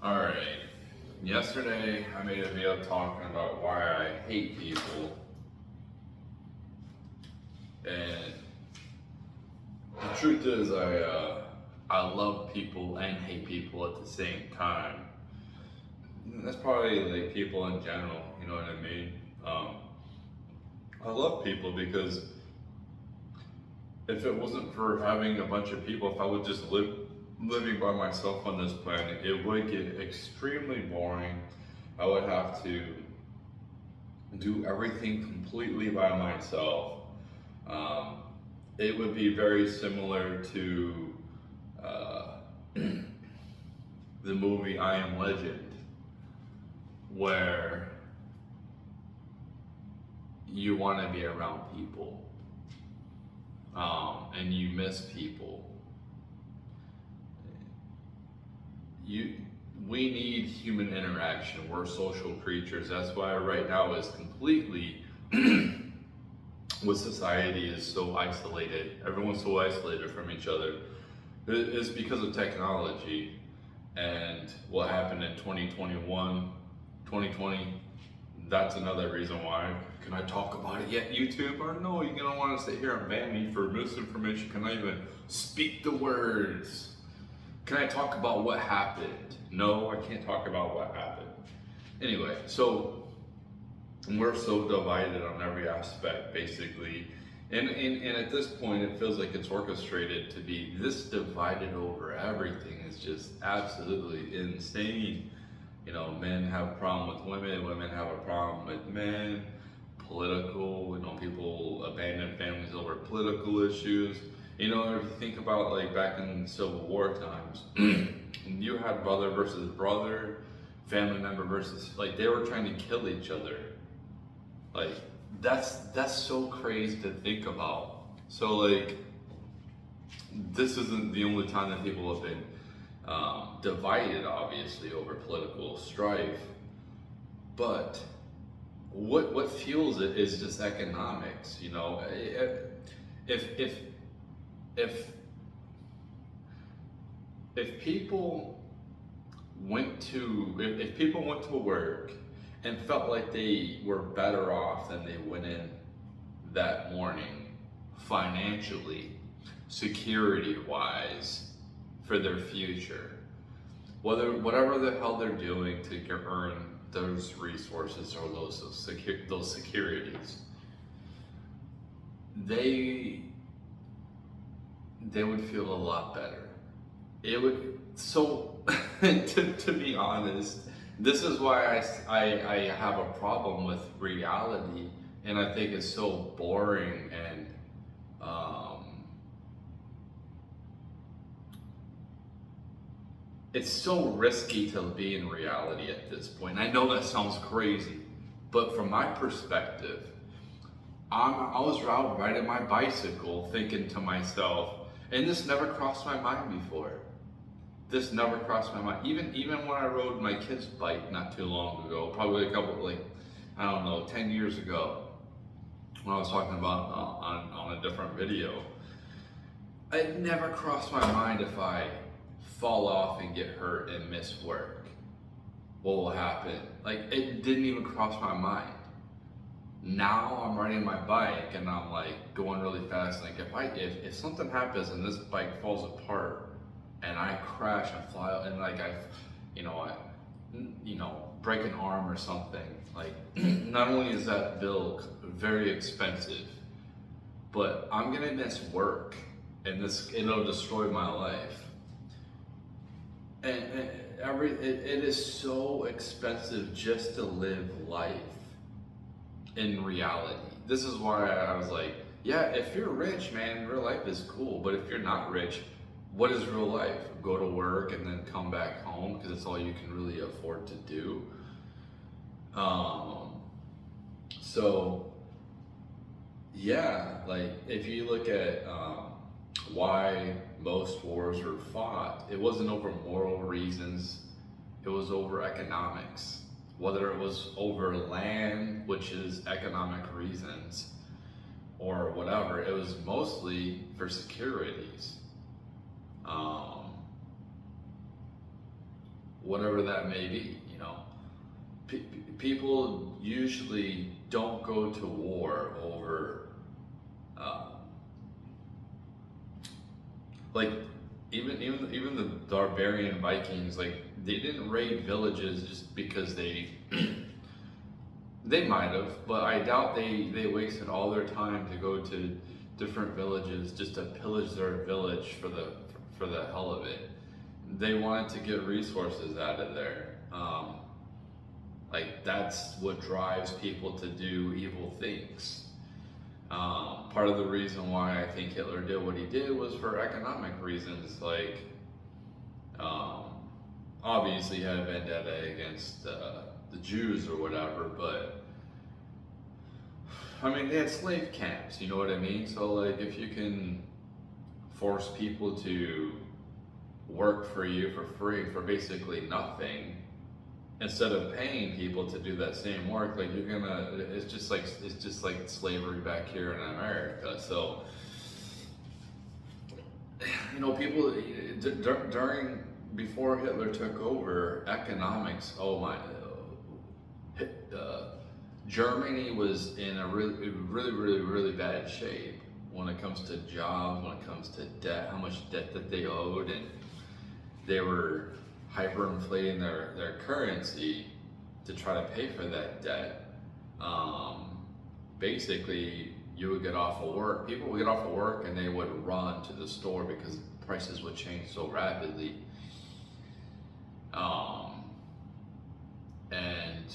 Alright, yesterday I made a video talking about why I hate people, and the truth is I love people and hate people at the same time. That's probably like people in general, you know what I mean? Um, I love people because if it wasn't for having a bunch of people, if I would just living by myself on this planet, it would get extremely boring. I would have to do everything completely by myself. Um, it would be very similar to uh, the movie I Am Legend, where you want to be around people and you miss people. You, we need human interaction. We're social creatures. That's why right now is completely what society is so isolated. Everyone's so isolated from each other. It's because of technology and what happened in 2021, 2020. That's another reason why. Can I talk about it yet, YouTube? Or no, you're gonna want to sit here and ban me for misinformation. Can I even speak the words? Can I talk about what happened? No, I can't talk about what happened. Anyway, so we're so divided on every aspect, basically. And at this point, it feels like it's orchestrated to be this divided over everything is just absolutely insane. You know, men have a problem with women have a problem with men, political, you know, people abandon families over political issues. You know, if you think about like back in Civil War times, you had brother versus brother, family member versus, like, they were trying to kill each other. Like, that's so crazy to think about. So like, this isn't the only time that people have been divided, obviously, over political strife. But what fuels it is just economics. You know, if if if people if people went to work and felt like they were better off than they went in that morning, financially, security wise, for their future, whatever the hell they're doing to earn those resources or those securities, they would feel a lot better. It would, so to be honest, this is why I have a problem with reality, and I think it's so boring and it's so risky to be in reality at this point. I know that sounds crazy, but from my perspective, I was out riding my bicycle thinking to myself, and this never crossed my mind before. This never crossed my mind. Even when I rode my kid's bike not too long ago, probably a couple, like, I don't know, 10 years ago, when I was talking about on a different video, it never crossed my mind if I fall off and get hurt and miss work, what will happen? Like, it didn't even cross my mind. Now I'm riding my bike and I'm like going really fast. Like, if something happens and this bike falls apart and I crash and fly out and like you know, break an arm or something, like, not only is that bill very expensive, but I'm gonna miss work and it'll destroy my life. And it is so expensive just to live life in reality. This is why I was like, yeah, if you're rich, man, real life is cool. But if you're not rich, what is real life? Go to work and then come back home because it's all you can really afford to do. So yeah, like, if you look at why most wars were fought, it wasn't over moral reasons, it was over economics. Whether it was over land, which is economic reasons, or whatever, it was mostly for securities. Um, whatever that may be, you know. People usually don't go to war over, uh, like even the barbarian Vikings, like they didn't raid villages just because they they might have, but I doubt they wasted all their time to go to different villages just to pillage their village for the hell of it. They wanted to get resources out of there. Like that's what drives people to do evil things. Part of the reason why I think Hitler did what he did was for economic reasons. Like, obviously he had a vendetta against the Jews or whatever, but I mean they had slave camps. You know what I mean? So like, if you can force people to work for you for free for basically nothing, instead of paying people to do that same work, like it's just like slavery back here in America. So you know, people during before Hitler took over, economics, oh my, Germany was in a really bad shape when it comes to jobs, when it comes to debt, how much debt that they owed, and they were hyperinflating their currency to try to pay for that debt. Basically, you would get off of work, people would get off of work and they would run to the store because prices would change so rapidly. And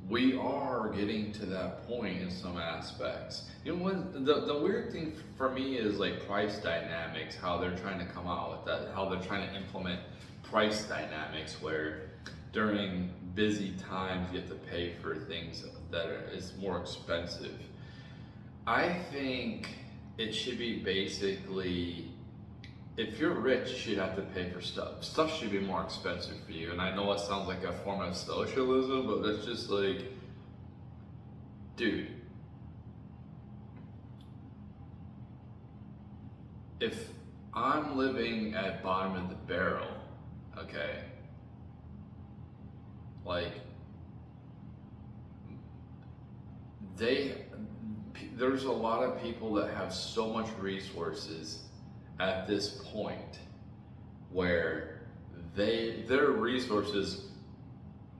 we are getting to that point in some aspects. You know, the weird thing for me is like price dynamics, how they're trying to come out with that, how they're trying to implement price dynamics where during busy times you have to pay for things that is more expensive. I think it should be basically, if you're rich, you should have to pay for stuff. Stuff should be more expensive for you. And I know it sounds like a form of socialism, but that's just like, dude, if I'm living at bottom of the barrel, okay, like there's a lot of people that have so much resources at this point where their resources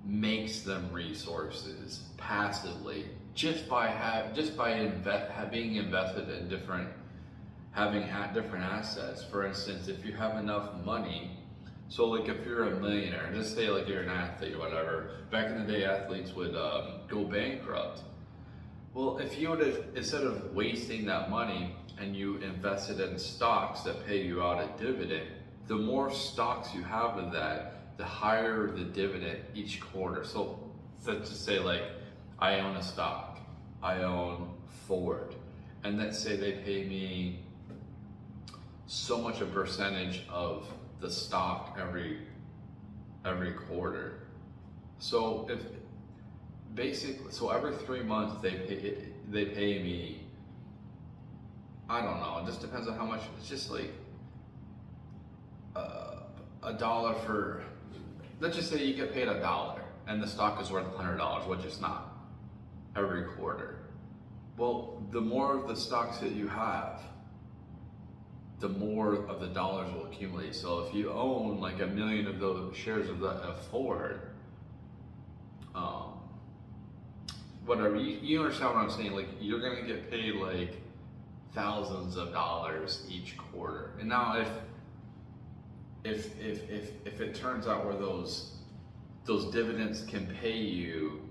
makes them resources passively just by being invested in different assets. For instance, if you have enough money, so like if you're a millionaire, just say like you're an athlete or whatever. Back in the day, athletes would go bankrupt. Well, if you would have, instead of wasting that money and you invested in stocks that pay you out a dividend, the more stocks you have of that, the higher the dividend each quarter. So let's just say like I own a stock, I own Ford, and let's say they pay me so much a percentage of the stock every quarter. So if basically, so every 3 months they pay me, I don't know, it just depends on how much. It's just like $1 for, let's just say you get paid $1 and the stock is worth $100, which it's not, every quarter. Well, the more of the stocks that you have, the more of the dollars will accumulate. So if you own like 1 million of those shares of Ford, whatever, you understand what I'm saying, like you're gonna get paid like thousands of dollars each quarter. And now if it turns out where those dividends can pay you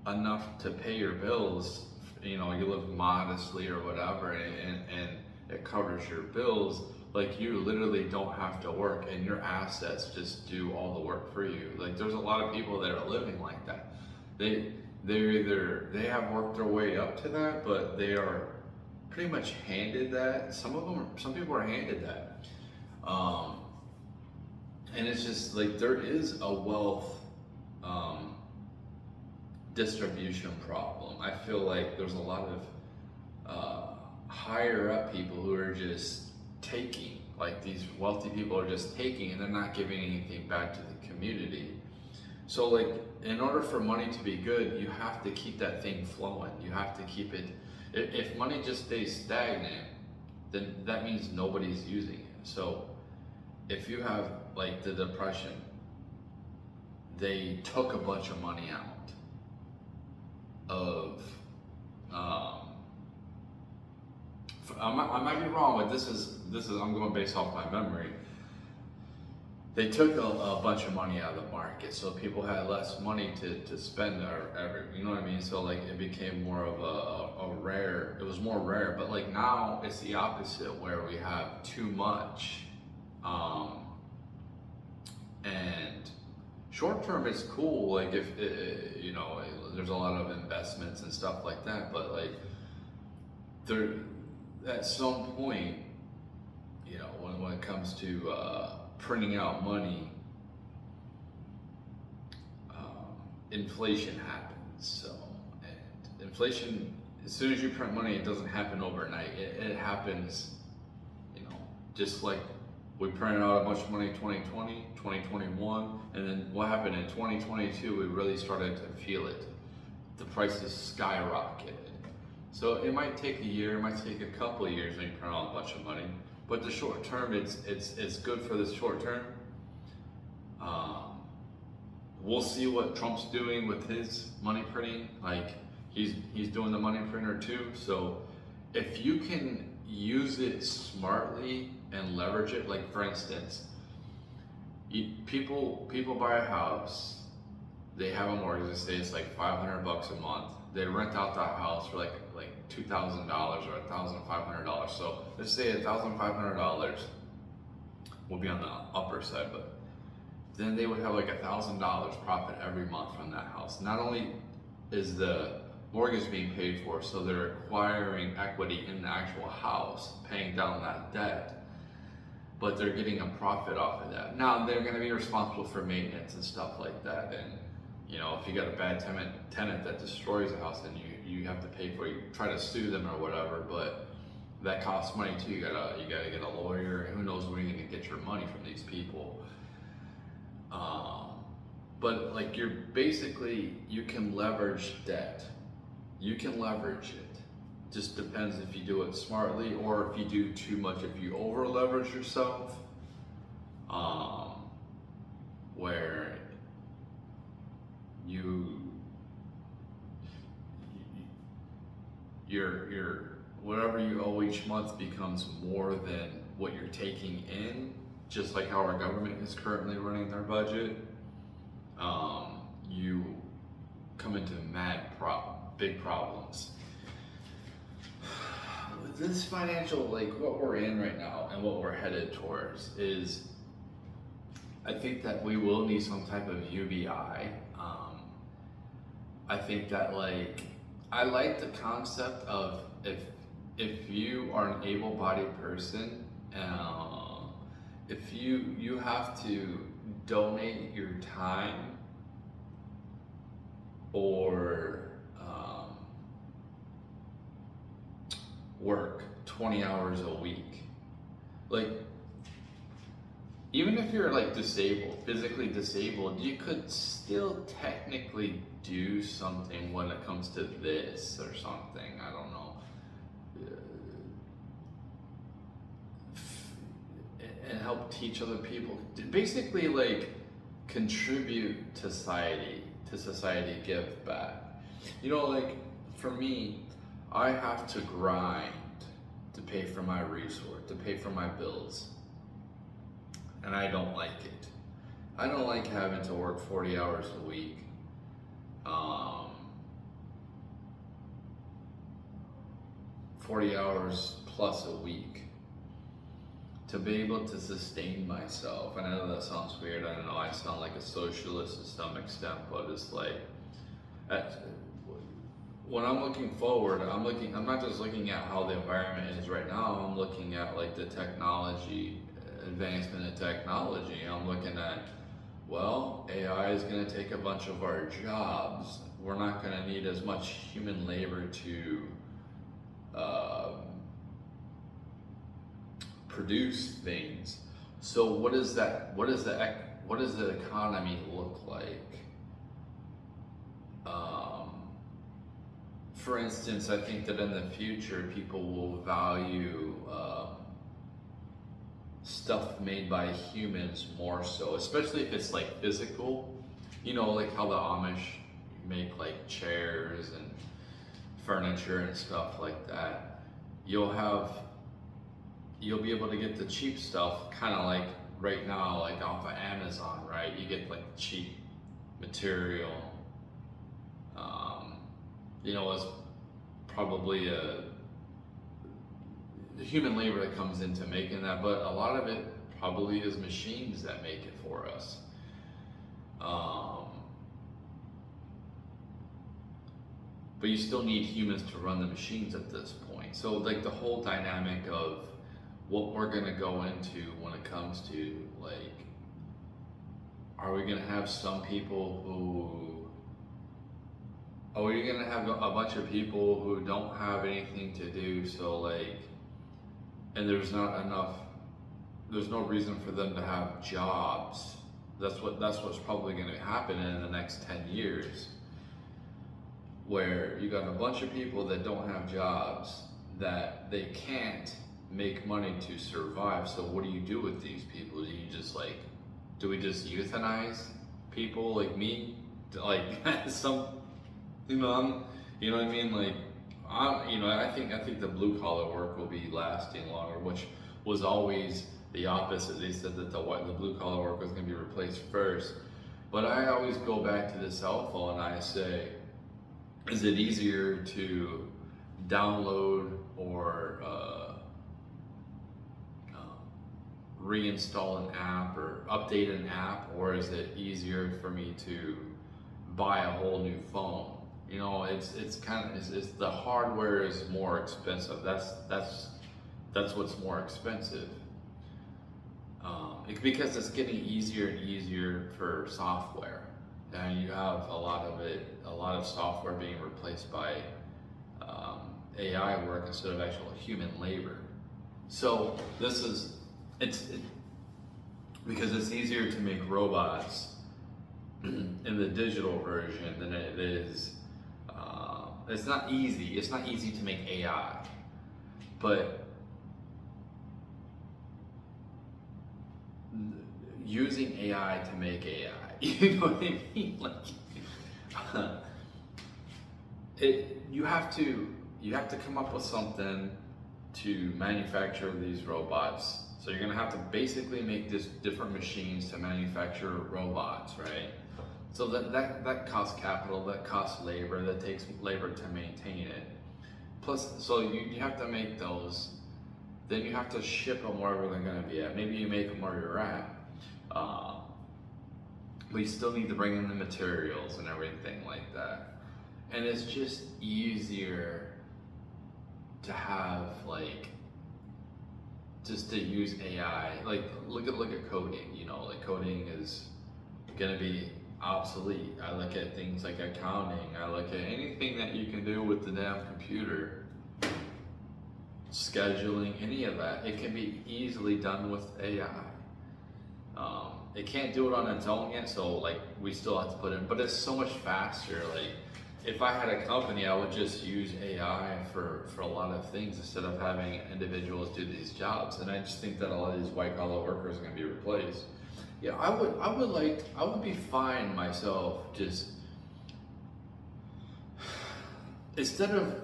enough to pay your bills, you know, you live modestly or whatever, and it covers your bills, like you literally don't have to work and your assets just do all the work for you. Like there's a lot of people that are living like that. They have worked their way up to that, but they are pretty much handed that. Some people are handed that. And it's just like there is a wealth distribution problem. I feel like there's a lot of higher up people who are just taking, like these wealthy people are just taking and they're not giving anything back to the community. So like, in order for money to be good, you have to keep that thing flowing. You have to keep it. If money just stays stagnant, then that means nobody's using it. So if you have like the Depression, they took a bunch of money out of. I might be wrong, but this is I'm going based off my memory. They took a bunch of money out of the market, so people had less money to spend you know what I mean? So like it became more of it was more rare, but like now it's the opposite where we have too much. And short term it's cool, like if, you know, there's a lot of investments and stuff like that, but like there, at some point, you know, when it comes to printing out money, inflation happens. So, and inflation, as soon as you print money, it doesn't happen overnight. It happens, you know, just like we printed out a bunch of money in 2020, 2021, and then what happened in 2022, we really started to feel it. The prices skyrocketed. So it might take a year, it might take a couple of years when you print out a bunch of money. But the short term, it's good for the short term. We'll see what Trump's doing with his money printing. Like he's doing the money printer too. So if you can use it smartly and leverage it, like for instance, people buy a house, they have a mortgage. They say it's like $500 a month. They rent out that house for like $2,000 or $1,500. So let's say $1,500 will be on the upper side, but then they would have like $1,000 profit every month from that house. Not only is the mortgage being paid for, so they're acquiring equity in the actual house, paying down that debt, but they're getting a profit off of that. Now they're going to be responsible for maintenance and stuff like that, and you know, if you got a bad tenant that destroys the house, then you have to pay for it. You try to sue them or whatever, but that costs money too. You gotta get a lawyer, and who knows where you're gonna get your money from these people. But like you can leverage debt. You can leverage it. Just depends if you do it smartly or if you do too much. If you over leverage yourself, where your whatever you owe each month becomes more than what you're taking in, just like how our government is currently running their budget. You come into big problems. This financial, like what we're in right now and what we're headed towards is, I think that we will need some type of UBI. I think that I like the concept of if you are an able-bodied person, if you have to donate your time or work 20 hours a week, like even if you're physically disabled, you could still technically do something when it comes to this or something. I don't know. And help teach other people. Basically, contribute to society, give back. You know, for me, I have to grind to pay for my resort, to pay for my bills. And I don't like it. I don't like having to work 40 hours a week. 40 hours plus a week to be able to sustain myself. And I know that sounds weird. I don't know, I sound like a socialist to some extent, but it's when I'm looking forward, I'm not just looking at how the environment is right now, I'm looking at the technology, advancement in technology. I'm looking at, AI is going to take a bunch of our jobs. We're not going to need as much human labor to produce things. So what does the economy look like? Um, for instance, I think that in the future, people will value stuff made by humans more so, especially if it's like physical. You know, like how the Amish make like chairs and furniture and stuff like that. You'll have you'll be able to get the cheap stuff kind of like right now, like off of Amazon, right? You get like cheap material. um, it's probably the human labor that comes into making that, but a lot of it probably is machines that make it for us. um, but you still need humans to run the machines at this point. So like the whole dynamic of what we're going to go into when it comes to like, are we going to have some people who, are we going to have a bunch of people who don't have anything to do, so like, and there's no reason for them to have jobs. That's what's probably going to happen in the next 10 years, where you got a bunch of people that don't have jobs, that they can't make money to survive. So what do you do with these people? Do we just euthanize people like me? Like some, you know what I mean? Like, I think the blue collar work will be lasting longer, which was always the opposite. They said that the blue collar work was going to be replaced first. But I always go back to the cell phone. I say, is it easier to download or reinstall an app or update an app, or is it easier for me to buy a whole new phone? It's the hardware is more expensive. That's what's more expensive. Because it's getting easier and easier for software, and you have a lot of software being replaced by AI work instead of actual human labor. So because it's easier to make robots in the digital version than it is. It's not easy. It's not easy to make AI, but using AI to make AI, you know what I mean? Like, you have to come up with something to manufacture these robots. So you're gonna have to basically make this different machines to manufacture robots, right? So that costs capital, that costs labor, that takes labor to maintain it. Plus, so you have to make those, then you have to ship them wherever they're gonna be at. Maybe you make them where you're at, but you still need to bring in the materials and everything like that. And it's just easier to have just to use AI. Like look at coding. Like coding is gonna be obsolete. I look at things like accounting. I look at anything that you can do with the damn computer. Scheduling, any of that, it can be easily done with AI. It can't do it on its own yet, so like we still have to put in, but it's so much faster. Like if I had a company, I would just use AI for a lot of things instead of having individuals do these jobs. And I just think that a lot of these white collar workers are going to be replaced. Yeah, I would be fine myself, just instead of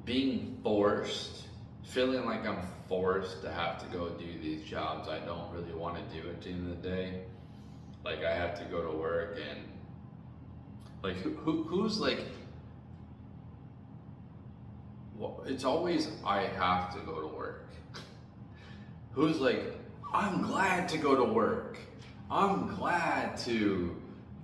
being forced, feeling like I'm forced to have to go do these jobs I don't really want to do at the end of the day. Like I have to go to work, and like who's like, well, it's always I have to go to work. Who's like, I'm glad to go to work. I'm glad to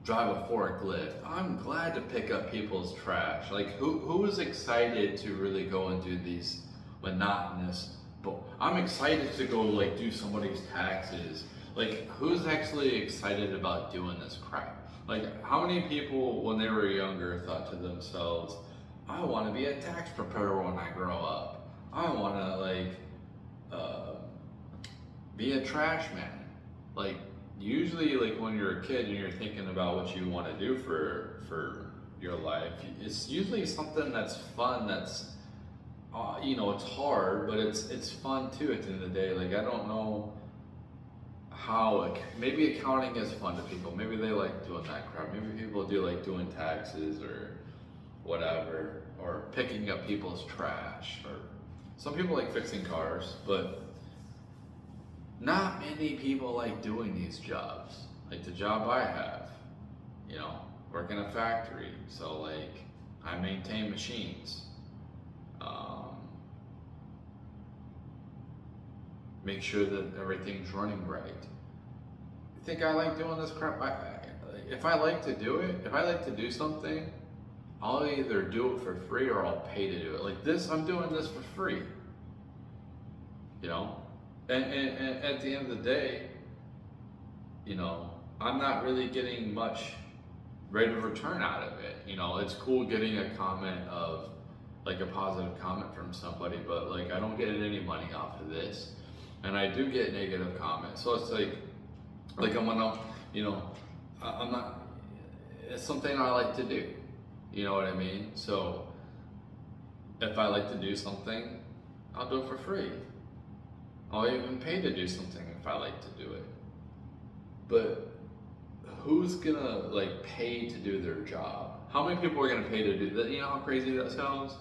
drive a forklift. I'm glad to pick up people's trash. Like who is excited to really go and do these monotonous, but I'm excited to go like do somebody's taxes. Like who's actually excited about doing this crap? Like how many people when they were younger thought to themselves, I want to be a tax preparer when I grow up. I want to be a trash man. Like usually like when you're a kid and you're thinking about what you want to do for your life, it's usually something that's fun. That's it's hard, but it's fun too. At the end of the day, like I don't know how maybe accounting is fun to people. Maybe they like doing that crap. Maybe people do like doing taxes or whatever, or picking up people's trash, or some people like fixing cars, but not many people like doing these jobs. Like the job I have, work in a factory. So like I maintain machines, make sure that everything's running right. You think I like doing this crap? If I like to do it, if I like to do something, I'll either do it for free or I'll pay to do it. Like this, I'm doing this for free. And at the end of the day, I'm not really getting much rate of return out of it. It's cool getting a comment of, like a positive comment from somebody, but like I don't get any money off of this. And I do get negative comments. So it's like I'm gonna, I'm not, it's something I like to do. You know what I mean? So if I like to do something, I'll do it for free. I'll even pay to do something if I like to do it. But who's gonna like pay to do their job? How many people are gonna pay to do that? You know how crazy that sounds?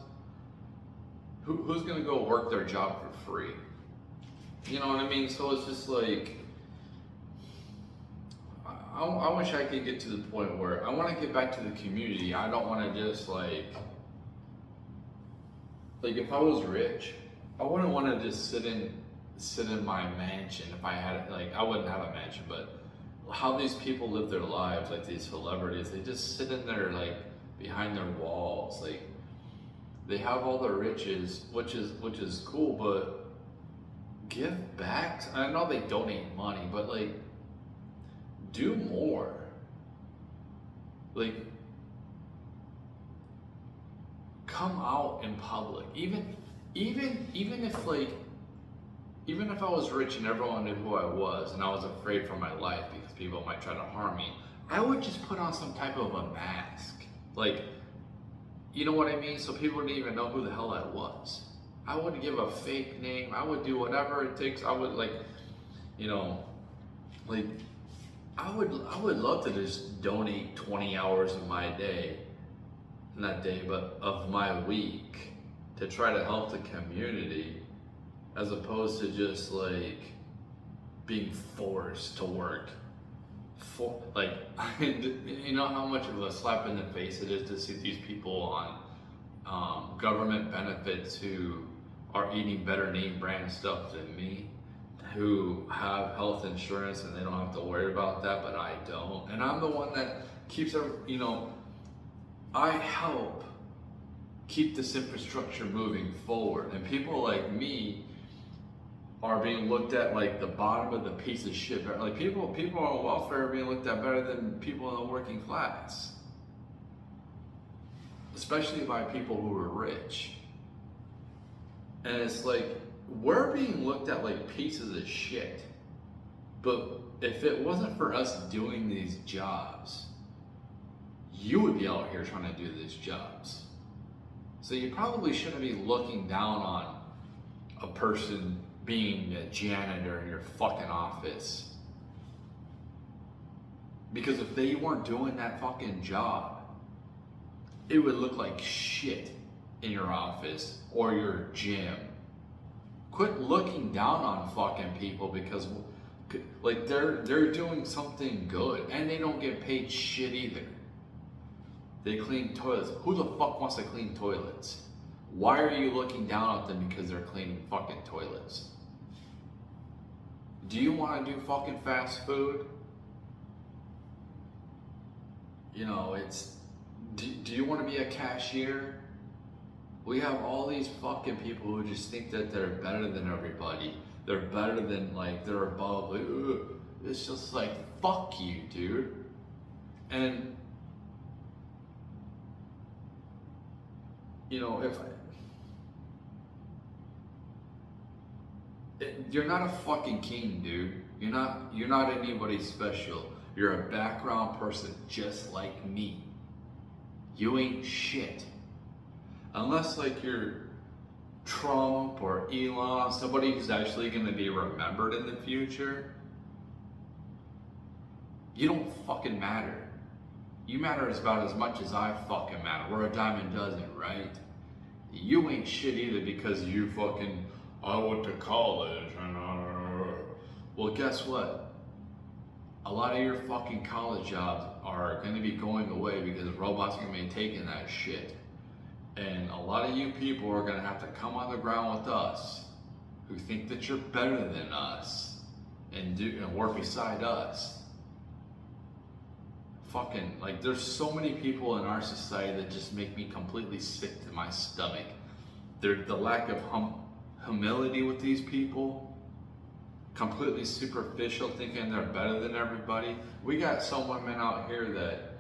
Who's gonna go work their job for free? You know what I mean? So it's just like, I wish I could get to the point where I want to get back to the community. I don't want to just like if I was rich, I wouldn't want to just sit in my mansion. If I had I wouldn't have a mansion, but how these people live their lives, like these celebrities, they just sit in there like behind their walls, like they have all the riches, which is cool, but give back. I know they donate money, but like do more. Like come out in public. Even if I was rich and everyone knew who I was and I was afraid for my life because people might try to harm me, I would just put on some type of a mask. Like, you know what I mean? So people wouldn't even know who the hell I was. I would give a fake name. I would do whatever it takes. I would I would love to just donate 20 hours of my day, not day, but of my week to try to help the community, as opposed to just like being forced to work. You know how much of a slap in the face it is to see these people on government benefits who are eating better name brand stuff than me, who have health insurance and they don't have to worry about that, but I don't. And I'm the one that keeps, I help keep this infrastructure moving forward. And people like me are being looked at like the bottom of the piece of shit. Like people on welfare are being looked at better than people in the working class, especially by people who are rich. And it's like, we're being looked at like pieces of shit. But if it wasn't for us doing these jobs, you would be out here trying to do these jobs. So you probably shouldn't be looking down on a person being a janitor in your fucking office. Because if they weren't doing that fucking job, it would look like shit in your office or your gym. Quit looking down on fucking people because like they're doing something good and they don't get paid shit either. They clean toilets. Who the fuck wants to clean toilets? Why are you looking down at them because they're cleaning fucking toilets? Do you want to do fucking fast food? Do you want to be a cashier? We have all these fucking people who just think that they're better than everybody. They're better than, they're above. Like, it's just like, fuck you, dude. And, you're not a fucking king, dude. You're not anybody special. You're a background person just like me. You ain't shit. Unless like you're Trump or Elon, somebody who's actually going to be remembered in the future, you don't fucking matter. You matter about as much as I fucking matter. We're a dime a dozen, right? You ain't shit either because you fucking, I went to college and well, guess what? A lot of your fucking college jobs are going to be going away because robots are going to be taking that shit. And a lot of you people are going to have to come on the ground with us who think that you're better than us and work beside us. Fucking, like, there's so many people in our society that just make me completely sick to my stomach. The lack of humility with these people, completely superficial, thinking they're better than everybody. We got some women out here that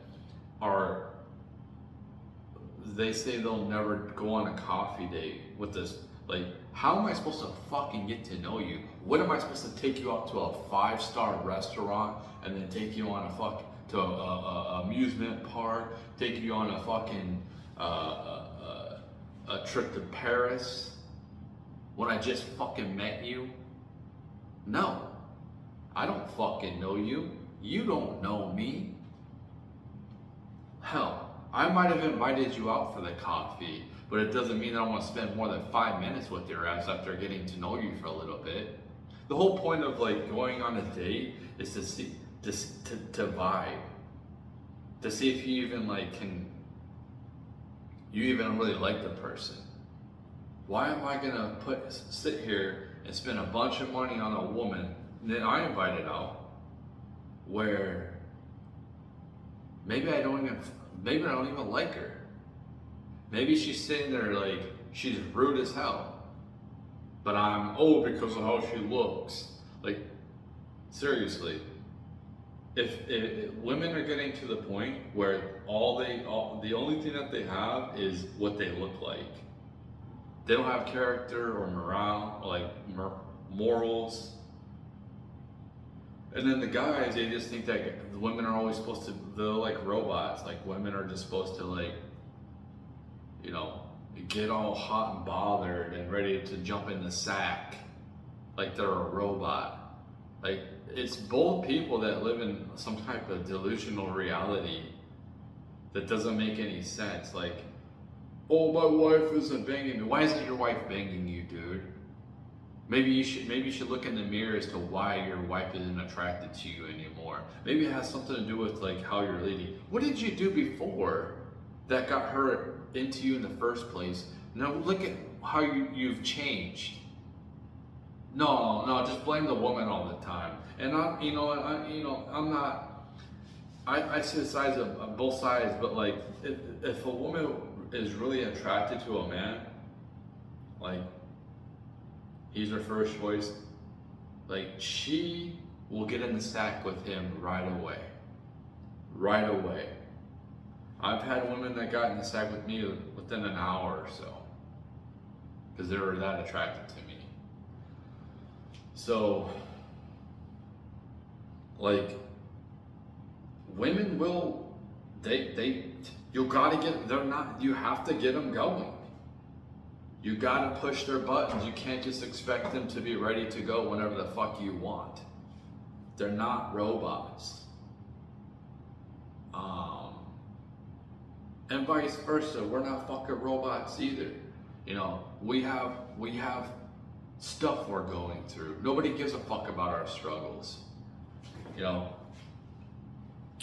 they say they'll never go on a coffee date with this. Like, how am I supposed to fucking get to know you? What am I supposed to take you out to a 5-star restaurant and then take you on to a amusement park, take you on a fucking a trip to Paris when I just fucking met you? No, I don't fucking know you. You don't know me. Hell, I might have invited you out for the coffee, but it doesn't mean that I want to spend more than 5 minutes with your ass after getting to know you for a little bit. The whole point of like going on a date is to see, to vibe, to see if you even you even really like the person. Why am I gonna sit here and spend a bunch of money on a woman that I invited out, where maybe I don't even like her. Maybe she's sitting there like she's rude as hell, but because of how she looks. Like, seriously, if women are getting to the point where the only thing that they have is what they look like, they don't have character or morale, or like morals. And then the guys, they just think that the women are always supposed to, they're like robots. Like, women are just supposed to, like, get all hot and bothered and ready to jump in the sack like they're a robot. Like, it's both people that live in some type of delusional reality that doesn't make any sense. Like, oh, my wife isn't banging me. Why isn't your wife banging you, dude? Maybe you should look in the mirror as to why your wife isn't attracted to you anymore. Maybe it has something to do with like how you're leading. What did you do before that got her into you in the first place? Now look at how you've changed. No, just blame the woman all the time. And I see the sides of both sides, but like if a woman is really attracted to a man, like, he's her first choice, like, she will get in the sack with him right away. Right away. I've had women that got in the sack with me within an hour or so, because they were that attracted to me. So, like, women will, you have to get them going. You gotta push their buttons. You can't just expect them to be ready to go whenever the fuck you want. They're not robots. And vice versa, we're not fucking robots either. We have stuff we're going through. Nobody gives a fuck about our struggles.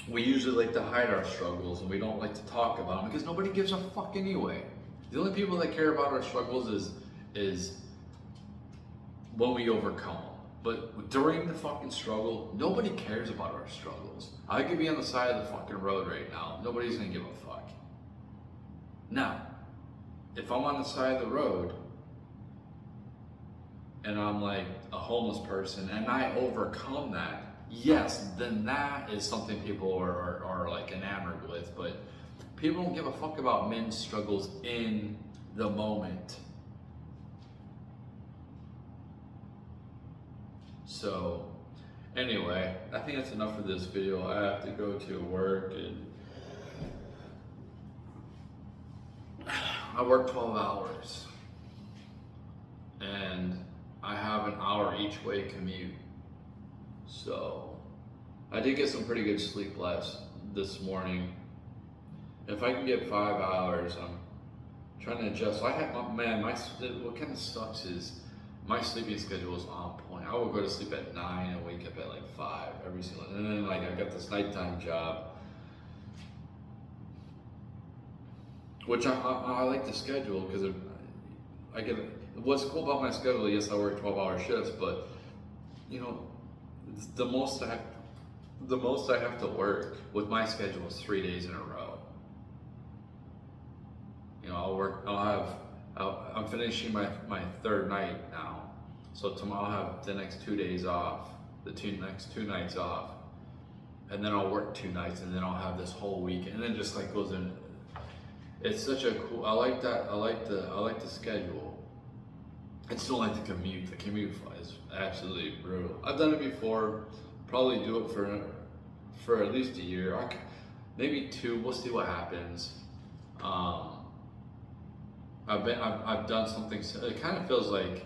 We usually like to hide our struggles and we don't like to talk about them because nobody gives a fuck anyway. The only people that care about our struggles is when we overcome them. But during the fucking struggle, nobody cares about our struggles. I could be on the side of the fucking road right now. Nobody's gonna give a fuck. Now, if I'm on the side of the road and I'm like a homeless person and I overcome that, yes, then that is something people are like enamored with. But people don't give a fuck about men's struggles in the moment. So, anyway, I think that's enough for this video. I have to go to work and I work 12 hours and I have an hour each way commute. So I did get some pretty good sleep this morning. If I can get 5 hours, I'm trying to adjust. So I had what kind of sucks is my sleeping schedule is on point. I would go to sleep at 9 and wake up at like 5 every single, and then like I got this nighttime job, which I like the schedule because I get, what's cool about my schedule, yes, I work 12-hour shifts, but you know, the most I have to work with my schedule is 3 days in a row. You know, I'm finishing my third night now. So tomorrow I'll have the next 2 days off, next two nights off. And then I'll work 2 nights and then I'll have this whole week, and then just like goes in. It's such a cool, I like that, I like the schedule. I still like the commute. The commute is absolutely brutal. I've done it before, probably do it for at least a year, maybe 2, we'll see what happens. I've done something, it kind of feels like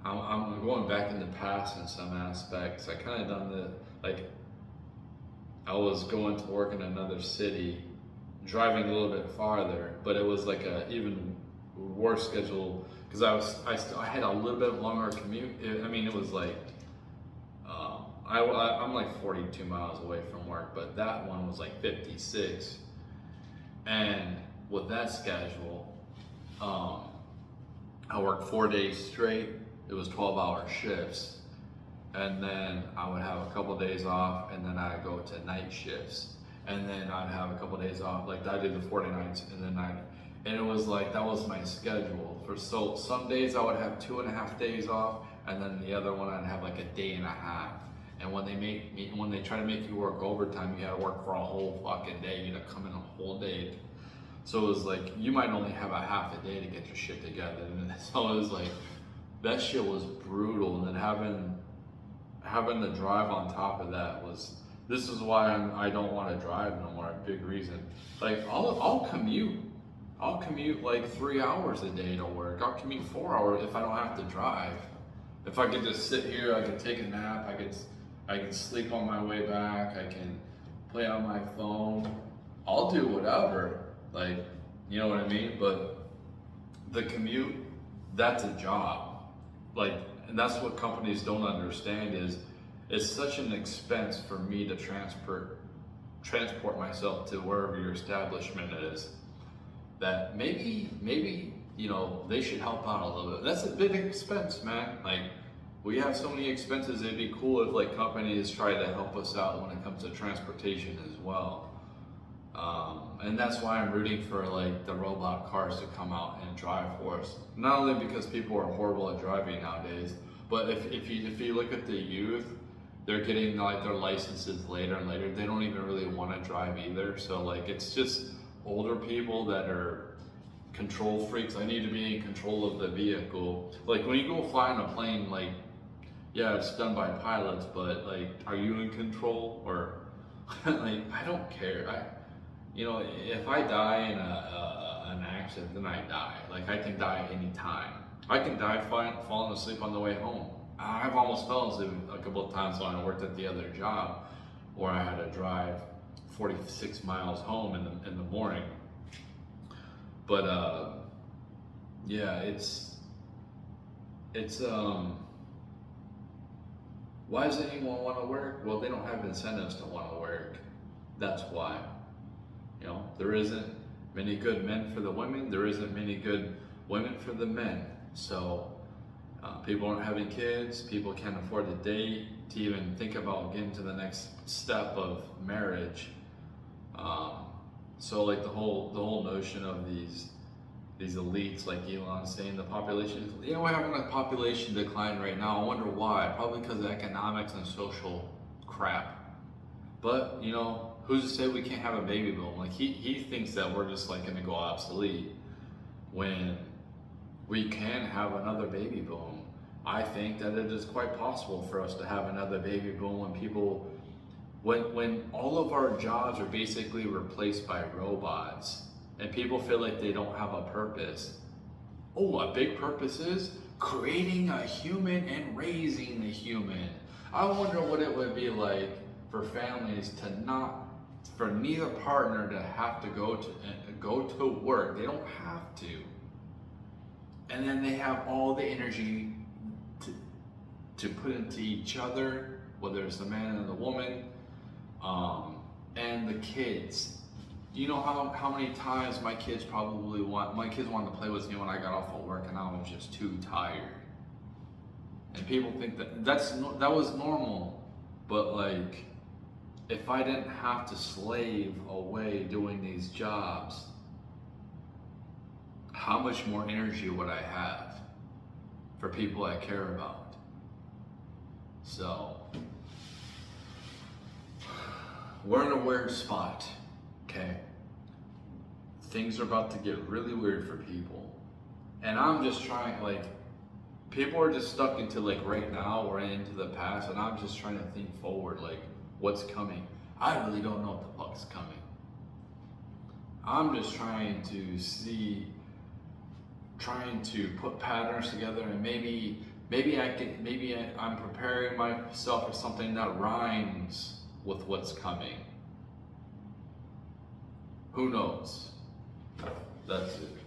I'm going back in the past in some aspects. I kind of done I was going to work in another city, driving a little bit farther, but it was like a even worse schedule because I had a little bit longer commute. It was like, I'm like 42 miles away from work, but that one was like 56. And with that schedule, I worked 4 days straight. It was 12-hour shifts, and then I would have a couple days off, and then I'd go to night shifts, and then I'd have a couple days off. Like I did the 40 nights, and it was like that was my schedule. So some days I would have 2.5 days off, and then the other one I'd have like a day and a half. And when they try to make you work overtime, you had to work for a whole fucking day. You had to come in a whole day. So it was like, you might only have a half a day to get your shit together. And so it was like, that shit was brutal. And then having the drive on top of that this is why I don't want to drive no more, a big reason. Like, I'll commute like 3 hours a day to work. I'll commute 4 hours if I don't have to drive. If I could just sit here, I could take a nap, I can sleep on my way back, I can play on my phone. I'll do whatever. Like, you know what I mean? But the commute, that's a job. Like, and that's what companies don't understand is it's such an expense for me to transport myself to wherever your establishment is, that maybe, you know, they should help out a little bit. That's a big expense, man. Like, we have so many expenses, it'd be cool if like companies try to help us out when it comes to transportation as well. And that's why I'm rooting for like the robot cars to come out and drive for us. Not only because people are horrible at driving nowadays, but if you look at the youth, they're getting like their licenses later and later. They don't even really want to drive either. So like it's just older people that are control freaks. I need to be in control of the vehicle. Like when you go fly on a plane, like, yeah, it's done by pilots, but like, are you in control? Or like, I don't care. You know, if I die in an accident, then I die. Like, I can die any time. I can die falling asleep on the way home. I've almost fell asleep a couple of times when I worked at the other job, where I had to drive 46 miles home in the morning. But yeah, it's why does anyone want to work? Well, they don't have incentives to want to work. That's why. You know, there isn't many good men for the women. There isn't many good women for the men. So people aren't having kids. People can't afford to date, to even think about getting to the next step of marriage. So like the whole notion of these elites, like Elon saying the population, you know, we're having a population decline right now. I wonder why. Probably because of economics and social crap. But you know, who's to say we can't have a baby boom? Like he thinks that we're just like gonna go obsolete when we can have another baby boom. I think that it is quite possible for us to have another baby boom when all of our jobs are basically replaced by robots. And people feel like they don't have a purpose. Oh, a big purpose is creating a human and raising a human. I wonder what it would be like for families for neither partner to have to go to work. They don't have to. And then they have all the energy to put into each other, whether it's the man and the woman, and the kids. You know how many times my kids wanted to play with me when I got off of work and I was just too tired. And people think that was normal, but like, if I didn't have to slave away doing these jobs, how much more energy would I have for people I care about? So, we're in a weird spot, okay? Things are about to get really weird for people. And I'm just trying, like, people are just stuck into like right now or into the past, and I'm just trying to think forward, like what's coming. I really don't know what the fuck's coming. I'm just trying to put patterns together, and maybe I'm preparing myself for something that rhymes with what's coming. Who knows? That's it.